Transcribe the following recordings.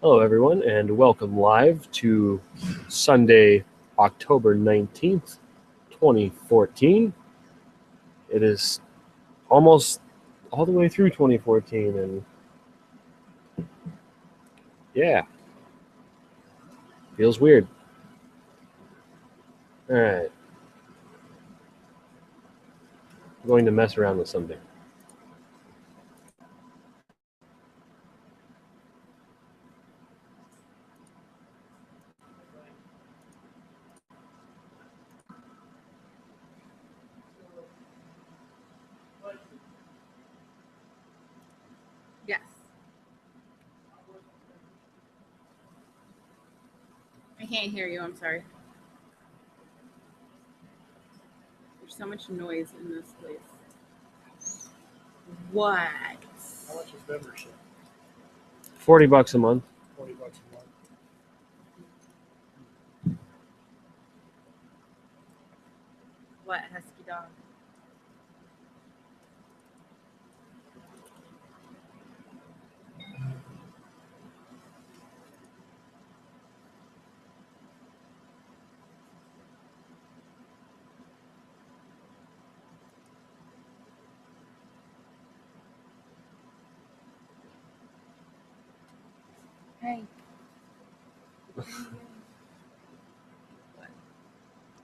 Hello, everyone, and welcome live to Sunday, October 19th, 2014. It is almost all the way through 2014, and yeah, feels weird. All right, I'm going to mess around with something. Yes. I can't hear you, I'm sorry. There's so much noise in this place. What? How much is membership? $40 a month. $40 a month. What, husky dog? Hey.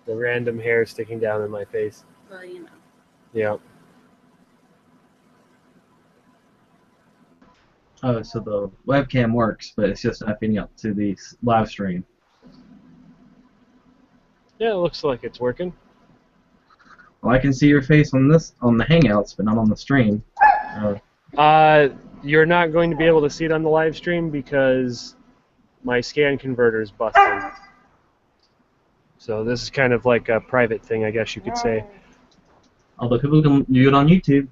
The random hair sticking down in my face. Well, you know. Yeah. Oh, so the webcam works, but it's just upping up to the live stream. Yeah, it looks like it's working. Well, I can see your face on the Hangouts, but not on the stream. You're not going to be able to see it on the live stream because my scan converter is busted. So this is kind of like a private thing, I guess you could say. Although people can view it on YouTube.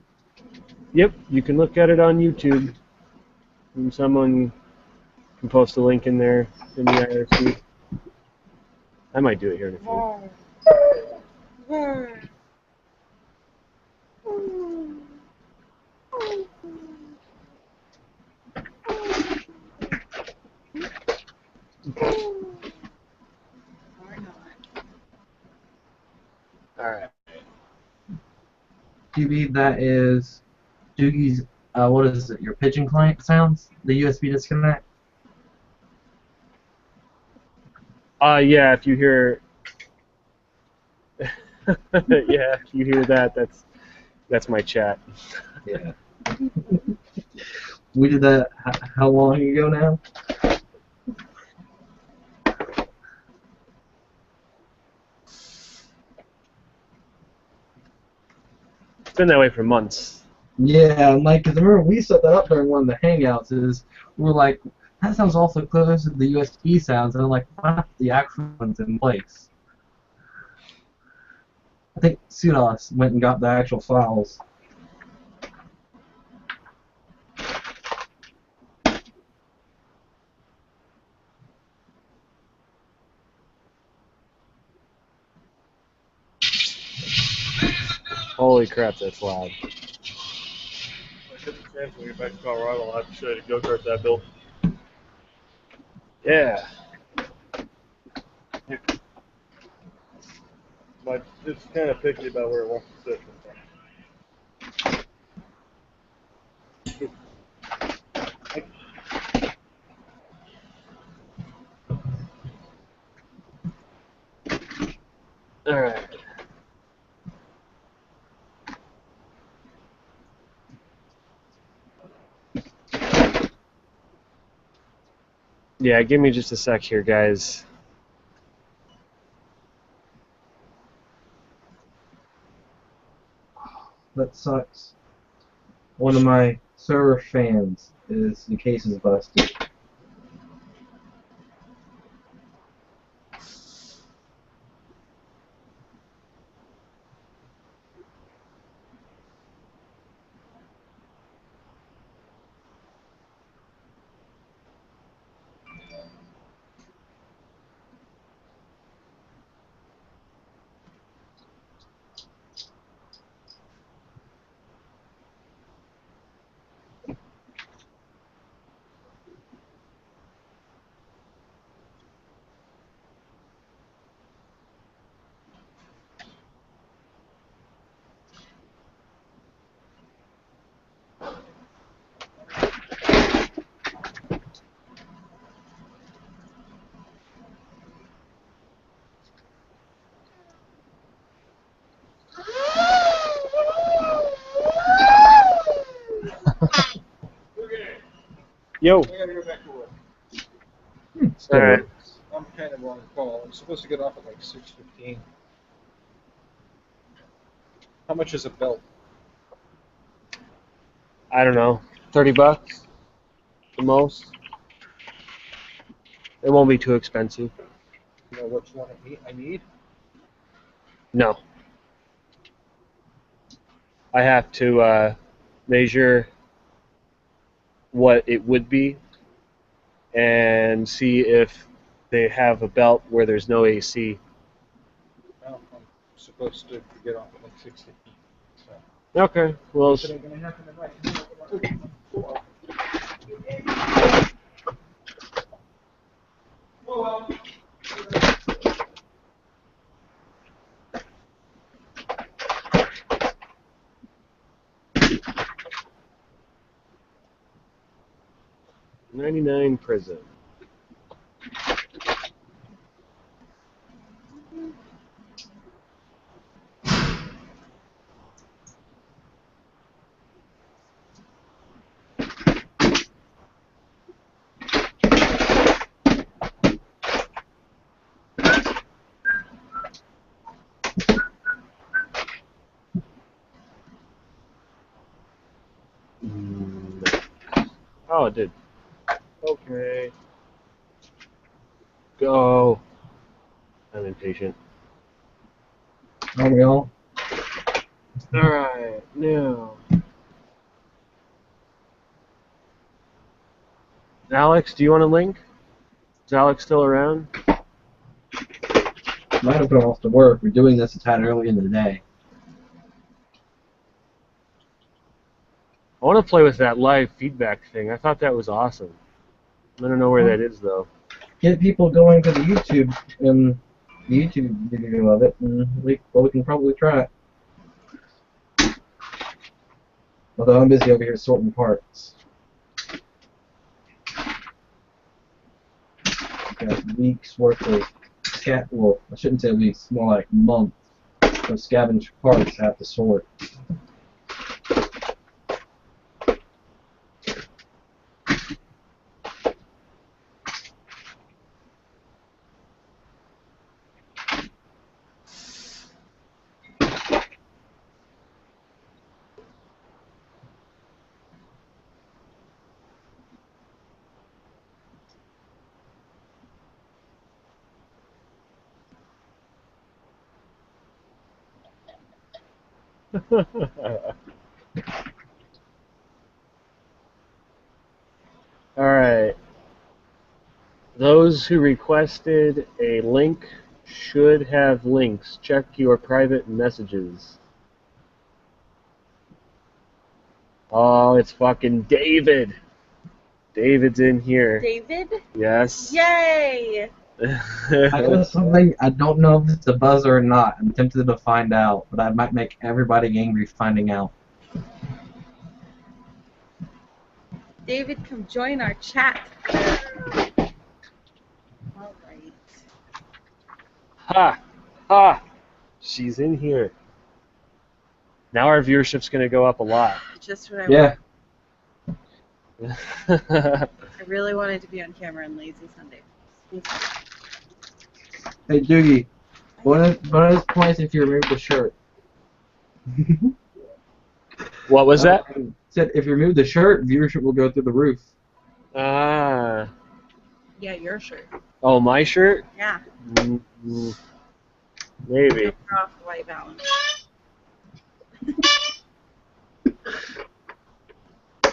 Yep, you can look at it on YouTube. And someone can post a link in there in the IRC. I might do it here in a few. Alright. QB, that is Doogie's, what is it, your pigeon client sounds? The USB disconnect? Yeah, if you hear... yeah, if you hear that, that's my chat. Yeah. We did that how long ago now? It's been that way for months. Yeah, like, cause I remember we set that up during one of the Hangouts. We were like, that sounds awfully close to the USB sounds, and I'm like, why not the actual ones in place? I think Sudas went and got the actual files. Holy crap, that's loud. I get the chance when we get back to Colorado, I'll have to show you the go-kart that built. Yeah. But it's kind of picky about where it wants to sit. Alright. Yeah, give me just a sec here, guys. That sucks. One of my server fans the case is busted. Yo. I gotta go back to work. Still All right. works. I'm kind of on call. I'm supposed to get off at like 6:15. How much is a belt? I don't know. $30 the most. It won't be too expensive. You know which one I need? No. I have to measure what it would be and see if they have a belt where there's no AC. Well, I'm supposed to get off at like 6:15. So. Okay. Well, Is it ain't gonna happen tonight? Oh well. 99 prison. Oh, it did. Okay. Go. I'm impatient. Are we all? Alright, now. Alex, do you want a link? Is Alex still around? Might have gone off to work. We're doing this a tad early in the day. I want to play with that live feedback thing. I thought that was awesome. I don't know where that is, though. Get people going to the YouTube and the YouTube video of it, and we can probably try it. Although I'm busy over here sorting parts. Got weeks worth of well, I shouldn't say weeks, more like months of scavenged parts I have to sort. Alright. Those who requested a link should have links. Check your private messages. Oh, it's fucking David. David's in here. David? Yes. Yay! I know something, I don't know if it's a buzzer or not. I'm tempted to find out, but I might make everybody angry finding out. David, come join our chat. All right. Ha! Ha! She's in here. Now our viewership's going to go up a lot. Just what I Yeah. I really wanted to be on camera on Lazy Sunday. Hey, Doogie, bonus points if you remove the shirt. What was that? Said if you remove the shirt, viewership will go through the roof. Ah. Yeah, your shirt. Oh, my shirt? Yeah. Maybe. You're off the white balance.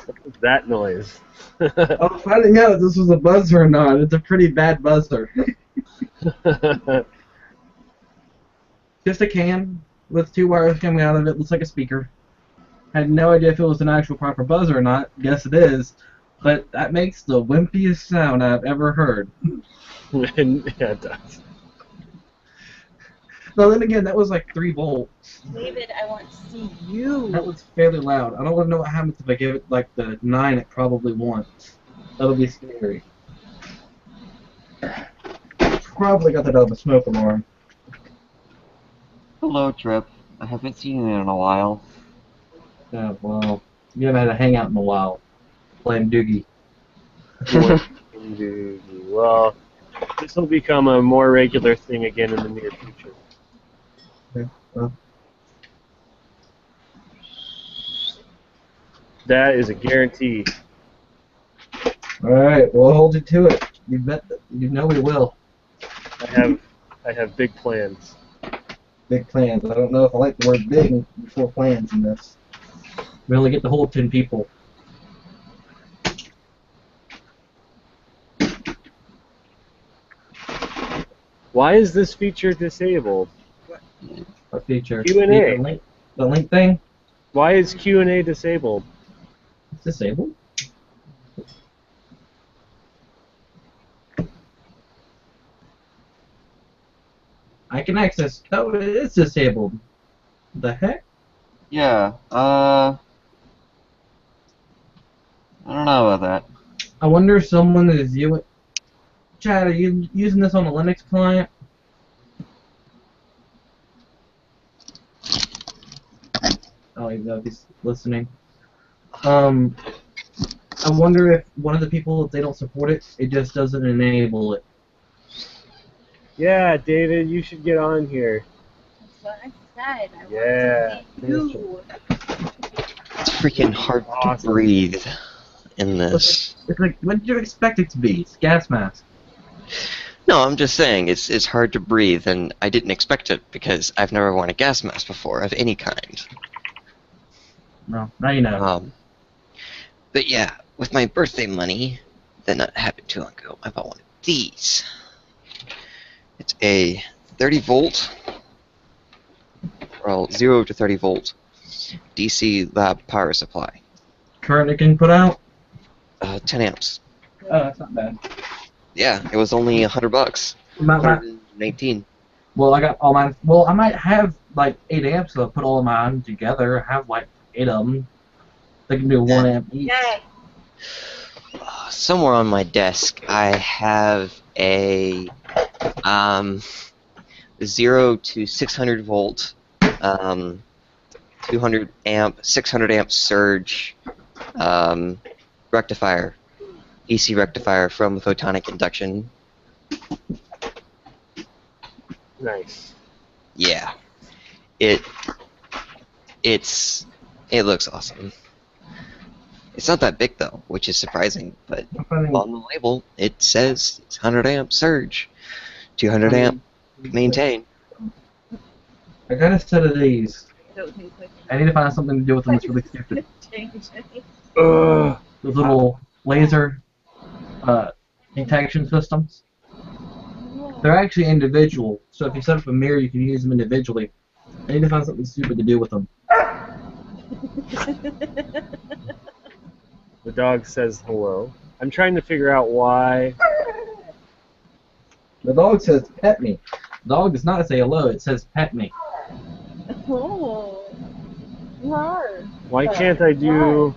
What was that noise? I'm finding out if this was a buzzer or not. It's a pretty bad buzzer. Just a can with two wires coming out of it. Looks like a speaker. Had no idea if it was an actual proper buzzer or not. Guess it is. But that makes the wimpiest sound I've ever heard. Yeah, it does. No, then again, that was like 3 volts. David, I want to see you. That was fairly loud. I don't want to know what happens if I give it like the 9 it probably wants. That'll be scary. Probably got that out of a smoke alarm. Hello, Trip. I haven't seen you in a while. Yeah, well, you haven't had a hangout in a while. Playing Doogie. Well, this will become a more regular thing again in the near future. Okay, well, That is a guarantee. all right, we'll hold you to it. You bet. You know we will. I have big plans. Big plans. I don't know if I like the word big before plans in this. We only get to hold 10 people. Why is this feature disabled? What feature? Q&A. The link thing? Why is Q&A disabled? It's disabled. I can access. Oh, it is disabled. The heck? Yeah, I don't know about that. I wonder if someone is viewing. Chad, are you using this on a Linux client? Oh, you know, he's listening. I wonder if one of the people, if they don't support it, it just doesn't enable it. Yeah, David, you should get on here. That's what I said. I Yeah. want to see you. It's freaking hard Awesome. to breathe in this. It's like, what did you expect it to be? It's a gas mask. No, I'm just saying it's hard to breathe, and I didn't expect it because I've never worn a gas mask before of any kind. No, now you know. But yeah, with my birthday money, that happened too long ago, I bought one of these. It's a 30 volt, well, 0 to 30 volt DC lab power supply. Current it can put out? 10 amps. Oh, that's not bad. Yeah, it was only $100. My- 119. Well, I got all mine. Well, I might have like 8 amps, so I'll put all of mine together. I have like 8 of them. They can do 1 amp each. Yay. Somewhere on my desk, I have a 0 to 600 volt, 200 amp, 600 amp surge rectifier, AC rectifier from photonic induction. Nice. Yeah, it looks awesome. It's not that big though, which is surprising, but on the label it says it's 100 amp surge, 200 amp maintain. I got a set of these. Don't think like I need to find something to do with them that's really stupid. change any. Ugh. Those little laser detection systems. They're actually individual, so if you set up a mirror, you can use them individually. I need to find something stupid to do with them. The dog says hello. I'm trying to figure out why. The dog says pet me. The dog does not say hello, it says pet me. Oh. Rawr. Why can't I do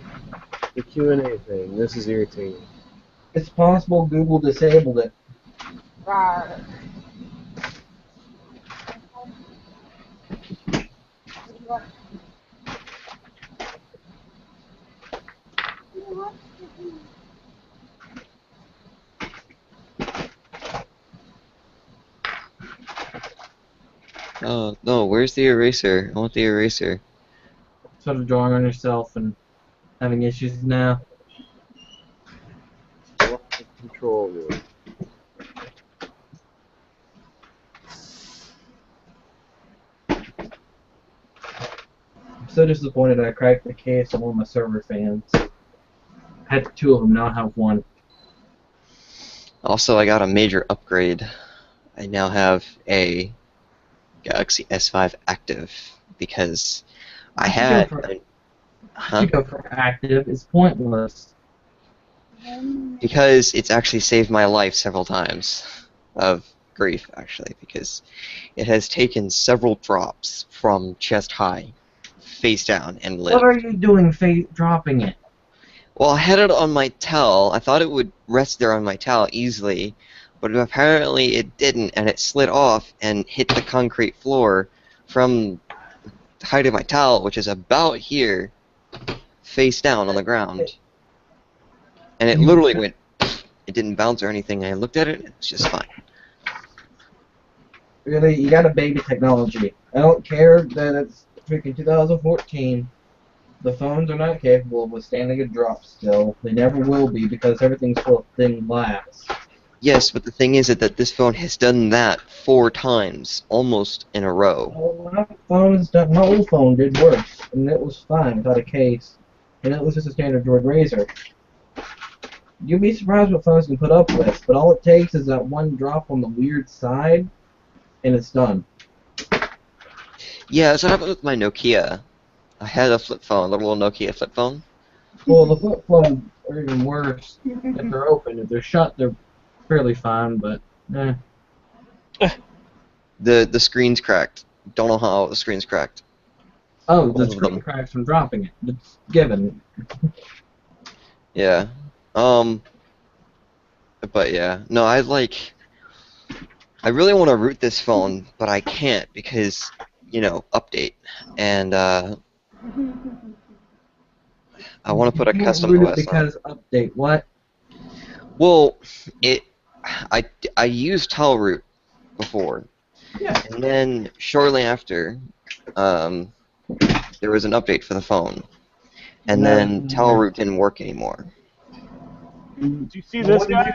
the Q&A thing? This is irritating. It's possible Google disabled it. Rawr. Oh no, where's the eraser? I want the eraser. Sort of drawing on yourself and having issues now. Control room. I'm so disappointed I cracked the case on one of my server fans. I had 2 of them, now I have 1. Also, I got a major upgrade. I now have a Galaxy S5 active because I had. You go for active, it's pointless. Because it's actually saved my life several times of grief, actually, because it has taken several drops from chest high, face down, and lived. What are you doing dropping it? Well, I had it on my towel. I thought it would rest there on my towel easily, but apparently it didn't, and it slid off and hit the concrete floor from the height of my towel, which is about here, face down on the ground. And it literally went It didn't bounce or anything. I looked at it, and it was just fine. Really, you got a baby technology. I don't care that it's freaking 2014. The phones are not capable of withstanding a drop still. They never will be because everything's full of thin glass. Yes, but the thing is that this phone has done that 4 times, almost in a row. Oh, my old phone did worse, and it was fine without a case. And it was just a standard Droid Razor. You'd be surprised what phones can put up with, but all it takes is that one drop on the weird side, and it's done. Yeah, that's what happened with my Nokia. I had a flip phone, a little Nokia flip phone. Well, the flip phones are even worse if they're open. If they're shut, they're fairly fine, but eh. The screen's cracked. Don't know how the screen's cracked. Oh, the Both of screen them. cracks from dropping it. It's given. Yeah. But yeah. No, I really want to root this phone, but I can't because, update. And, I want to put a You custom root it OS on it. because update what? Well, I used Talroot before. Yeah. And then, shortly after, there was an update for the phone. And then Talroot didn't work anymore. Do you see this guy?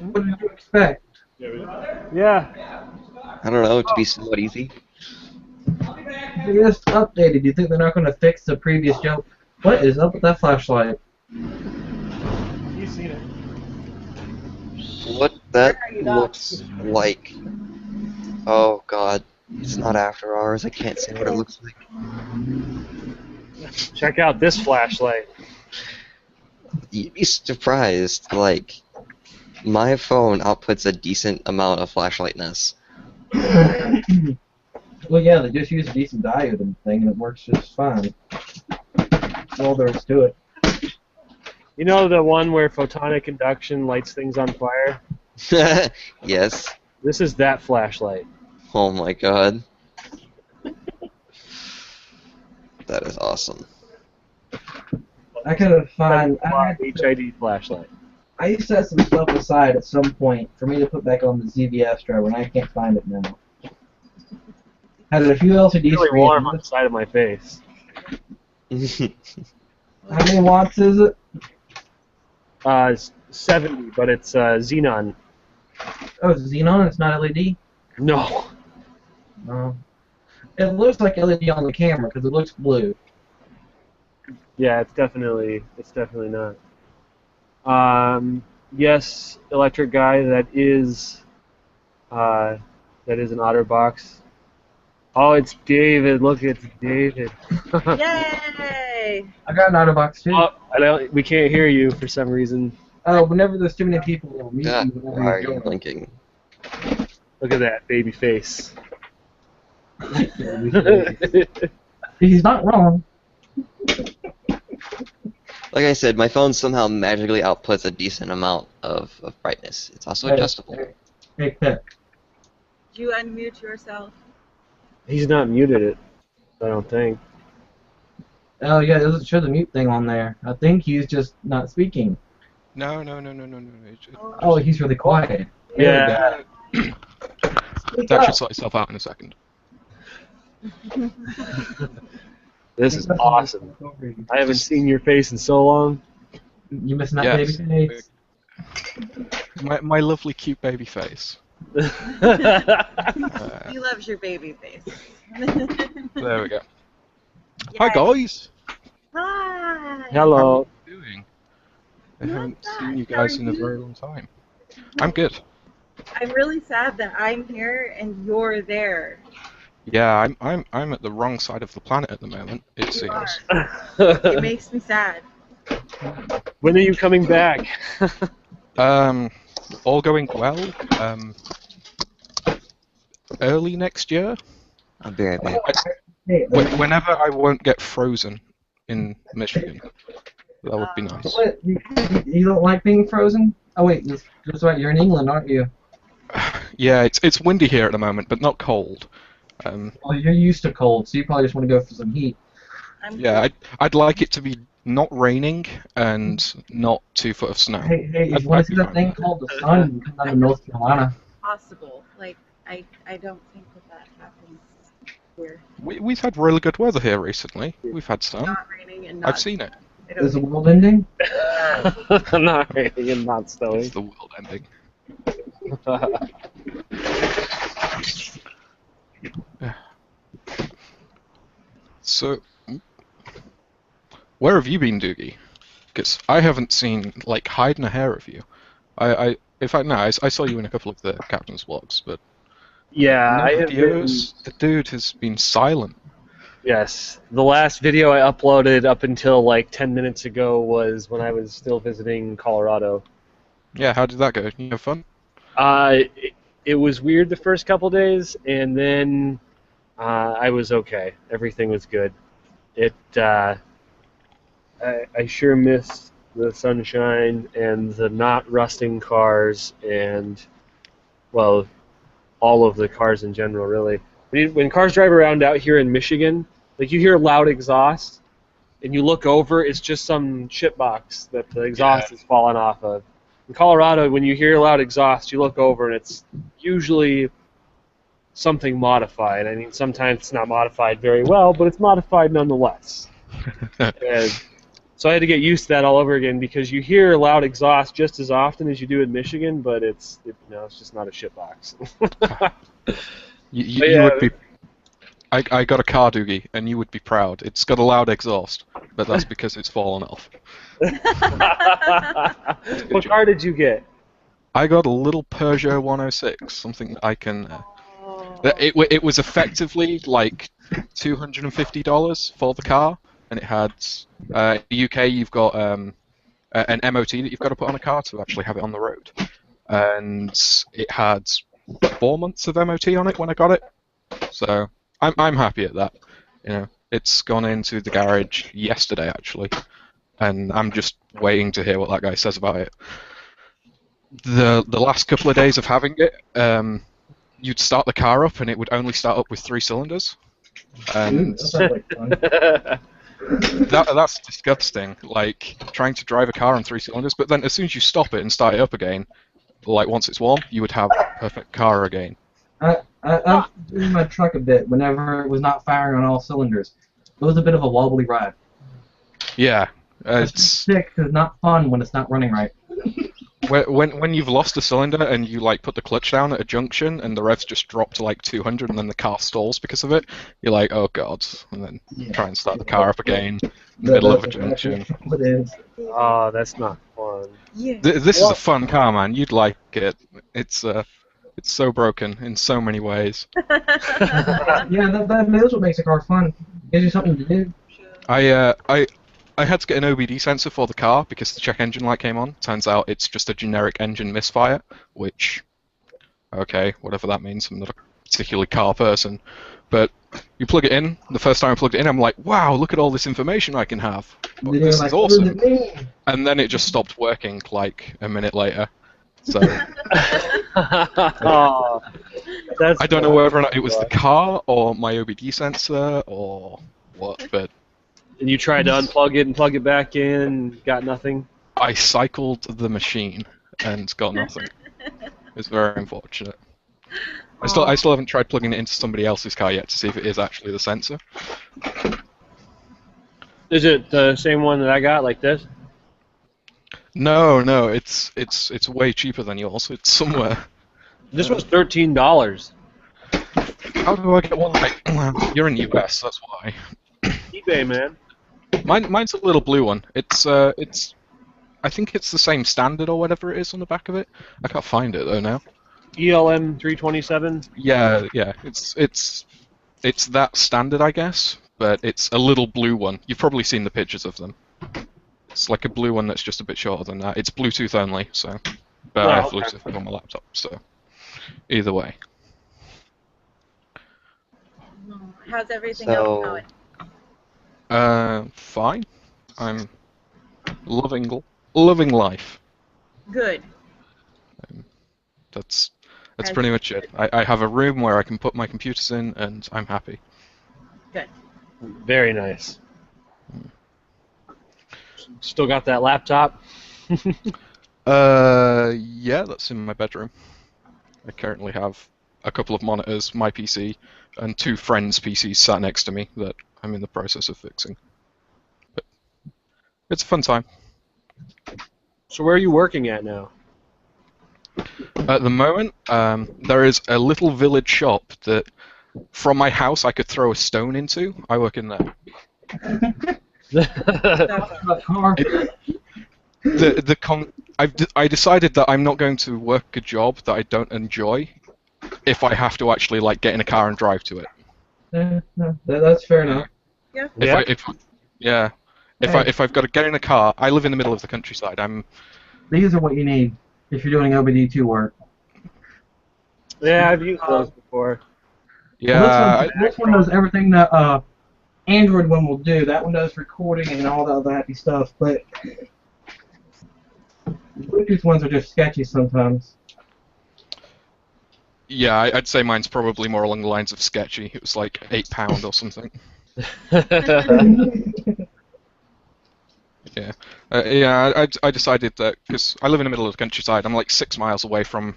What did you expect? Yeah. I don't know, to be somewhat easy. They just updated. You think they're not going to fix the previous joke? What is up with that flashlight? You've seen it. What that looks like. Oh god, it's not after hours. I can't say what it looks like. Check out this flashlight. You'd be surprised. My phone outputs a decent amount of flashlightness. Well, yeah, they just use a decent diode and thing, and it works just fine. That's all there is to it. You know the one where photonic induction lights things on fire? Yes. This is that flashlight. Oh my god. That is awesome. I couldn't find. HID flashlight. I used to set some stuff aside at some point for me to put back on the ZVS driver, and I can't find it now. Had a few LCD It's really screens. warm on the side of my face. How many watts is it? It's 70, but it's xenon. Oh, it's Xenon. It's not LED. No. No. It looks like LED on the camera because it looks blue. Yeah, it's definitely not. Yes, electric guy. That is an OtterBox. Oh, it's David. Look, it's David. Yay! I got an OtterBox too. Oh, we can't hear you for some reason. Oh, whenever there's too many people, it'll mute God, you why whenever are you're you going. blinking? Look at that baby face. He's not wrong. Like I said, my phone somehow magically outputs a decent amount of brightness. It's also adjustable. Hey, Pip. Did you unmute yourself? He's not muted it, I don't think. Oh, yeah, it doesn't show the mute thing on there. I think he's just not speaking. No. Oh, he's really quiet. Yeah. That should sort itself out in a second. This is awesome. I haven't seen your face in so long. You missing that Yes. baby face? My lovely cute baby face. He loves your baby face. There we go. Hi guys. Hi. Hello. How are you doing? I haven't Not seen bad. you How guys are in a you? very long time. I'm good. I'm really sad that I'm here and you're there. Yeah, I'm at the wrong side of the planet at the moment. It You seems. are. It makes me sad. When are you coming back? All going well. Early next year. I'll be right back. Hey, Whenever I won't get frozen in Michigan, that would be nice. what? You don't like being frozen? Oh, wait, that's right. You're in England, aren't you? Yeah, it's windy here at the moment, but not cold. Well, you're used to cold, so you probably just want to go for some heat. I'm Yeah, I'd like it to be not raining and not 2 foot of snow. Hey, if I'd- you want I'd to be see that fine thing with that. called the sun, you come down to North Carolina. Possible. Like, I don't think that happens here. We've had really good weather here recently. We've had sun. Not raining and I've not. seen it. I don't Is the think world ending? Not raining and not It's snowing. the world ending. So, where have you been, Doogie? Because I haven't seen like hide and a hair of you. In fact, no, I saw you in a couple of the captain's vlogs, but Yeah, no I have been. videos. The dude has been silent. Yes, the last video I uploaded up until like 10 minutes ago was when I was still visiting Colorado. Yeah, how did that go? You have fun? It was weird the first couple days, and then I was okay. Everything was good. I sure miss the sunshine and the not rusting cars and, well, all of the cars in general, really. When cars drive around out here in Michigan, like you hear loud exhaust, and you look over, it's just some shitbox that the exhaust is falling off of. In Colorado, when you hear loud exhaust, you look over, and it's usually something modified. I mean, sometimes it's not modified very well, but it's modified nonetheless. And so I had to get used to that all over again because you hear loud exhaust just as often as you do in Michigan, but it's just not a shitbox. You would be. I got a car, Doogie, and you would be proud. It's got a loud exhaust, but that's because it's fallen off. What car did you get? I got a little Peugeot 106, something that I can. It was effectively like $250 for the car, and it had. In the UK, you've got an MOT that you've got to put on a car to actually have it on the road, and it had 4 months of MOT on it when I got it. So I'm happy at that. You know, it's gone into the garage yesterday actually, and I'm just waiting to hear what that guy says about it. The last couple of days of having it, you'd start the car up and it would only start up with 3 cylinders, and That sounds like fun. that's disgusting. Like trying to drive a car on 3 cylinders, but then as soon as you stop it and start it up again, like once it's warm, you would have a perfect car again. I've driven my truck a bit whenever it was not firing on all cylinders. It was a bit of a wobbly ride. Yeah, It's it's sick 'cause it's not fun when it's not running right. when you've lost a cylinder and you like put the clutch down at a junction and the revs just drop to like 200 and then the car stalls because of it, you're like, oh god, and then try and start the car up again in the middle of a junction. It is. Oh, that's not fun. Yeah. This is a fun car, man. You'd like it. It's so broken in so many ways. Yeah, that's what makes a car fun. Gives you something to do. I had to get an OBD sensor for the car because the check engine light came on. Turns out it's just a generic engine misfire, which, okay, whatever that means. I'm not a particularly car person, but you plug it in. The first time I plugged it in, I'm like, wow, look at all this information I can have. Then you're This like, is what does awesome. it mean? And then it just stopped working like a minute later. So Oh, that's I don't know whether or not it was the car or my OBD sensor or what, but And you tried to unplug it and plug it back in, got nothing. I cycled the machine and got nothing. It's very unfortunate. I still haven't tried plugging it into somebody else's car yet to see if it is actually the sensor. Is it the same one that I got, like this? No, it's way cheaper than yours. It's somewhere. This was $13. How do I get one like? You're in the US, that's why. eBay, man. Mine's a little blue one. It's I think it's the same standard or whatever it is on the back of it. I can't find it though now. ELM 327. Yeah, it's that standard, I guess, but it's a little blue one. You've probably seen the pictures of them. It's like a blue one that's just a bit shorter than that. It's Bluetooth only, so. But I have okay. Bluetooth on my laptop, so. Either way. How's everything else going? Fine. I'm loving life. Good. That's pretty much it. I have a room where I can put my computers in, and I'm happy. Good. Very nice. Still got that laptop? Yeah, that's in my bedroom. I currently have a couple of monitors, my PC, and two friends' PCs sat next to me that I'm in the process of fixing. But it's a fun time. So where are you working at now? At the moment, there is a little village shop that, from my house, I could throw a stone into. I work in there. Car. I decided that I'm not going to work a job that I don't enjoy if I have to actually like get in a car and drive to it. That's fair enough. Yeah. If I've got to get in a car, I live in the middle of the countryside. These are what you need if you're doing OBD2 work. Yeah, I've used those before. Yeah. This one does everything that Android one will do. That one does recording and all the other happy stuff, but Bluetooth ones are just sketchy sometimes. Yeah, I'd say mine's probably more along the lines of sketchy. It was like £8 or something. Yeah, I decided that because I live in the middle of the countryside, I'm like 6 miles away from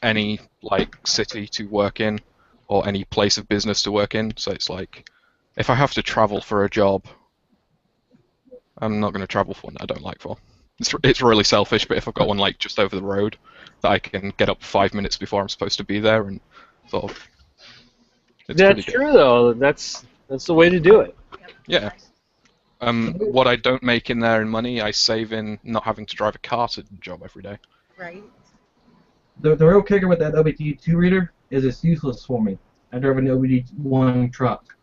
any like city to work in or any place of business to work in. So it's like, if I have to travel for a job, I'm not going to travel for one that I don't like for. It's really selfish, but if I've got one like just over the road that I can get up 5 minutes before I'm supposed to be there and sort of. That's true, though. That's the way to do it. Yeah. What I don't make in there in money, I save in not having to drive a car to the job every day. Right. The real kicker with that OBD2 reader is it's useless for me. I drove an OBD1 truck.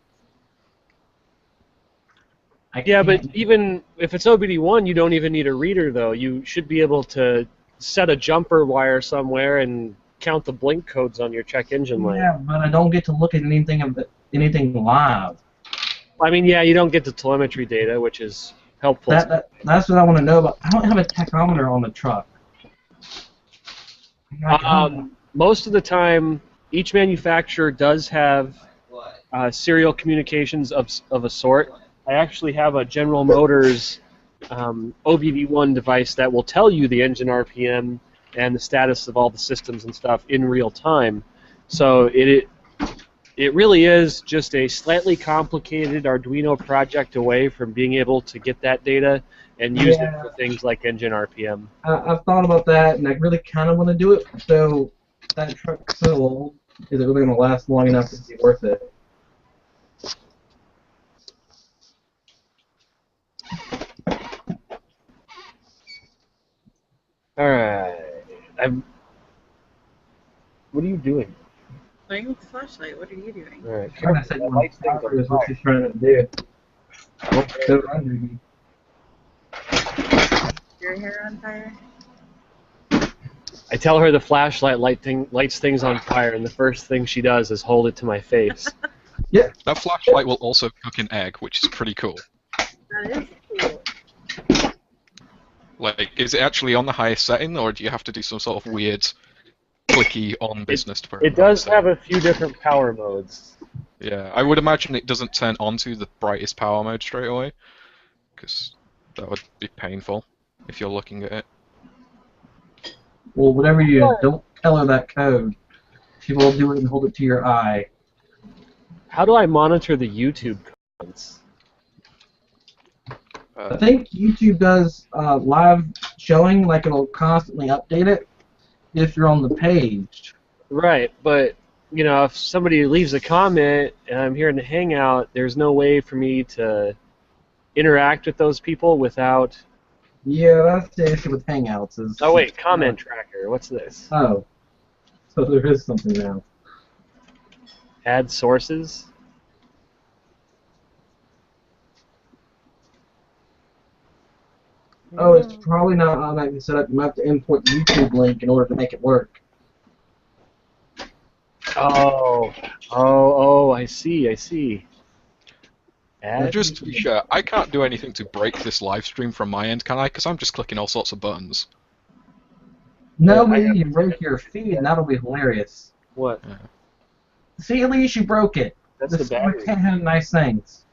Yeah, but even if it's OBD1, you don't even need a reader, though. You should be able to set a jumper wire somewhere and count the blink codes on your check engine light. Yeah, but I don't get to look at anything live. I mean, yeah, you don't get the telemetry data, which is helpful. That's what I want to know about. I don't have a tachometer on the truck. Most of the time, each manufacturer does have serial communications of a sort. I actually have a General Motors OBD1 device that will tell you the engine RPM and the status of all the systems and stuff in real time. So it really is just a slightly complicated Arduino project away from being able to get that data and use it for things like engine RPM. I've thought about that, and I really kind of want to do it. So that truck's so old, is it really going to last long enough to be worth it? All right. What are you doing? Playing with the flashlight. What are you doing? All right. Trying to set one fire is what she's trying to do. Don't run me. Your hair on fire? I tell her the flashlight lights things on fire, and the first thing she does is hold it to my face. Yeah. That flashlight will also cook an egg, which is pretty cool. That is cool. Like, is it actually on the highest setting, or do you have to do some sort of weird clicky on business to put it? It does have a few different power modes. Yeah, I would imagine it doesn't turn onto the brightest power mode straight away, because that would be painful if you're looking at it. Well, whatever you do, don't tell her that code. She will do it and hold it to your eye. How do I monitor the YouTube comments? I think YouTube does live showing, like it'll constantly update it if you're on the page. Right, but you know, if somebody leaves a comment and I'm here in the Hangout, there's no way for me to interact with those people without. Yeah, that's the issue with Hangouts. Oh wait, comment tracker. What's this? Oh, so there is something now. Add sources. Oh, it's probably not automatically set up. You might have to import the YouTube link in order to make it work. Oh, I see. Add. Just to be sure, I can't do anything to break this live stream from my end, can I? Because I'm just clicking all sorts of buttons. No, but you can break your feed, and that'll be hilarious. What? Yeah. See, at least you broke it. That's the battery. Can't have nice things.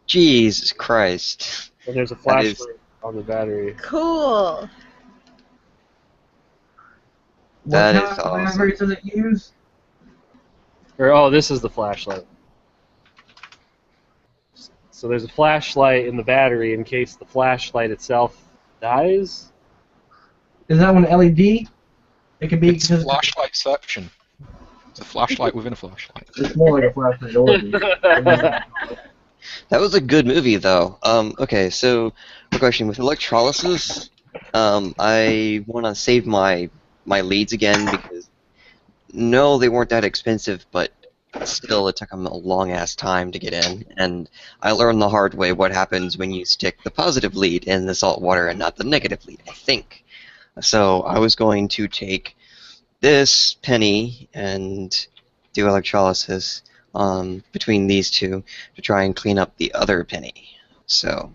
Jesus Christ. And there's a That flashlight is- on the battery. Cool. That What is kind of awesome. battery does it use? Or oh, this is the flashlight. So there's a flashlight in the battery in case the flashlight itself dies. Is that one LED? It could be It's flashlightception. It's a flashlight within a flashlight. It's more like a flashlight LED. That was a good movie, though. Okay, so, a question. With electrolysis, I want to save my leads again because, no, they weren't that expensive, but still, it took them a long-ass time to get in. And I learned the hard way what happens when you stick the positive lead in the salt water and not the negative lead, I think. So, I was going to take this penny and do electrolysis between these two to try and clean up the other penny. So,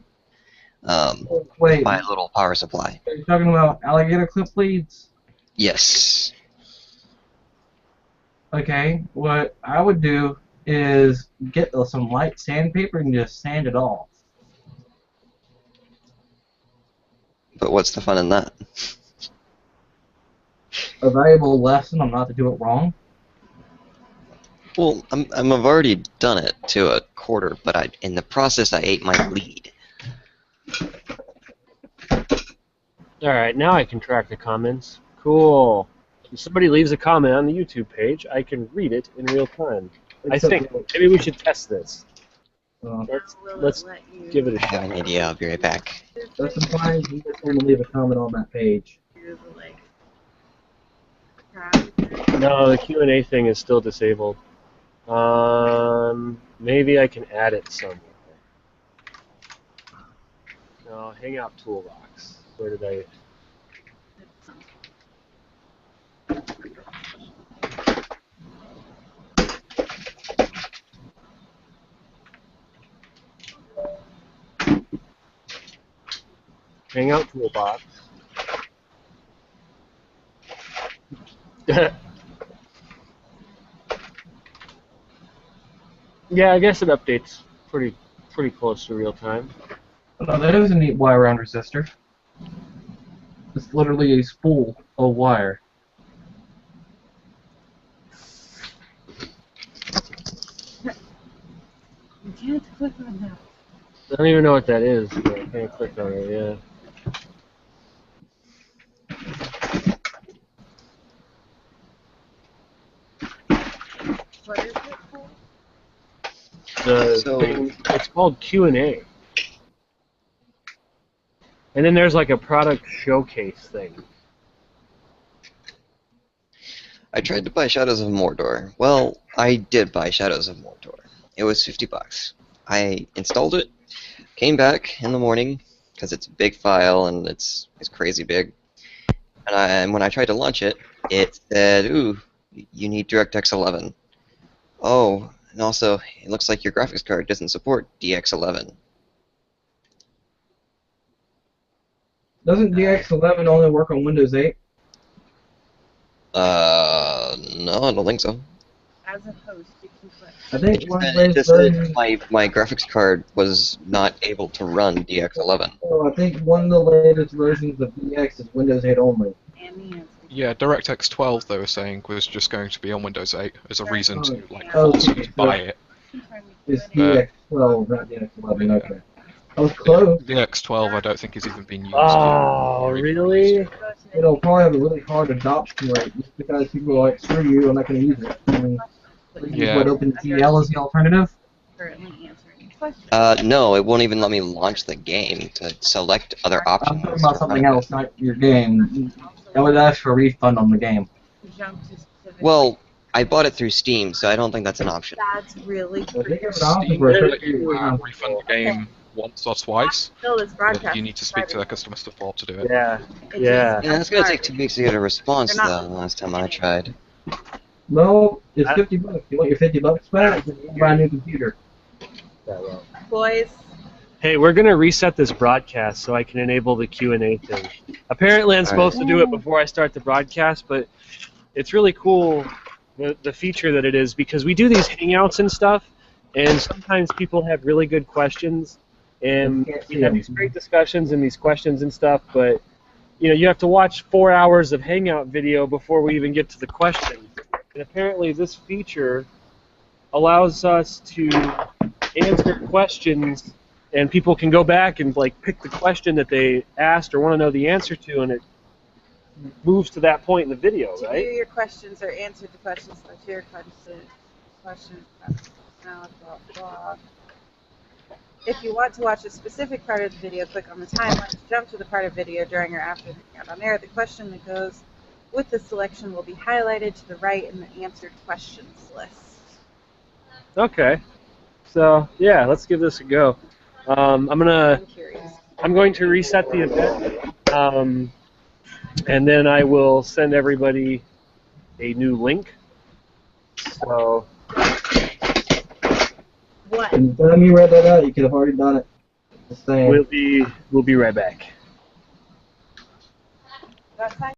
Wait, my little power supply. are you talking about alligator clip leads? Yes. Okay, what I would do is get some light sandpaper and just sand it off. But what's the fun in that? A valuable lesson on not to do it wrong. Well, I've already done it to a quarter, but in the process I ate my lead. Alright, now I can track the comments. Cool. If somebody leaves a comment on the YouTube page, I can read it in real time. I think maybe we should test this. Let's give it a I have shot. an idea. I'll be right back. That's fine. You just want to leave a comment on that page. No, the Q&A thing is still disabled. Maybe I can add it somewhere. No, Hangout Toolbox. Where did I... Hangout Toolbox. Yeah, I guess it updates pretty close to real time. Oh, that is a neat wire-round resistor. It's literally a spool of wire. You can't click on that. I don't even know what that is, but I can't click on it, yeah. What is it called? The So- thing, it's called Q&A. And then there's like a product showcase thing. I tried to buy Shadows of Mordor. Well, I did buy Shadows of Mordor. It was $50. I installed it, came back in the morning because it's a big file and it's crazy big. And when I tried to launch it, it said, "Ooh, you need DirectX 11." Oh, and also it looks like your graphics card doesn't support DX11. Doesn't DX11 only work on Windows 8? No, I don't think so. As a host, you can click. I think one of It those just said versions. my graphics card was not able to run DX11. Oh, I think one of the latest versions of DX is Windows 8 only. And the answer. Yeah, DirectX 12 they were saying was just going to be on Windows 8 as a reason to like Oh, force you okay, to buy it. It's DX12, not DX11. Okay. I was close. DX12 I don't think has even been used. Oh, Or even really? used. It'll probably have a really hard adoption rate just because people are like, screw you, I'm not going to use it. I mean, Yeah. what OpenCL is the alternative? Currently answering questions. No, it won't even let me launch the game to select other I'm options. talking about something else, not your game. I would ask for a refund on the game. Jump to specific. Well, I bought it through Steam, so I don't think that's an option. That's really Well, they pretty. give an option Steam for a will let certain you period of time. refund the game once or twice, Still, this but broadcast. you need to speak to their customer support to do it. Yeah. It Yeah. just- Yeah, it's gonna take 2 weeks to get a response, They're though, not- last time I tried. No, it's $50. You want your $50 back? Then you can buy a new computer. Boys, Hey, we're gonna reset this broadcast so I can enable the Q&A thing. Apparently, I'm supposed to do it before I start the broadcast, but it's really cool the feature that it is because we do these hangouts and stuff, and sometimes people have really good questions, and we have these great discussions and these questions and stuff, but you have to watch 4 hours of Hangout video before we even get to the question. And apparently this feature allows us to answer questions, and people can go back and pick the question that they asked or want to know the answer to, and it moves to that point in the video, To right? view your questions or answer the questions, select your questions, blah, blah, blah. If you want to watch a specific part of the video, click on the timeline to jump to the part of video during or after the Hangout on air. The question that goes with the selection will be highlighted to the right in the answered questions list. Okay. So yeah, let's give this a go. I'm curious. going to reset the event, and then I will send everybody a new link. So What? By the time you read that out, you could have already done it. Just saying. we'll be right back. Got time?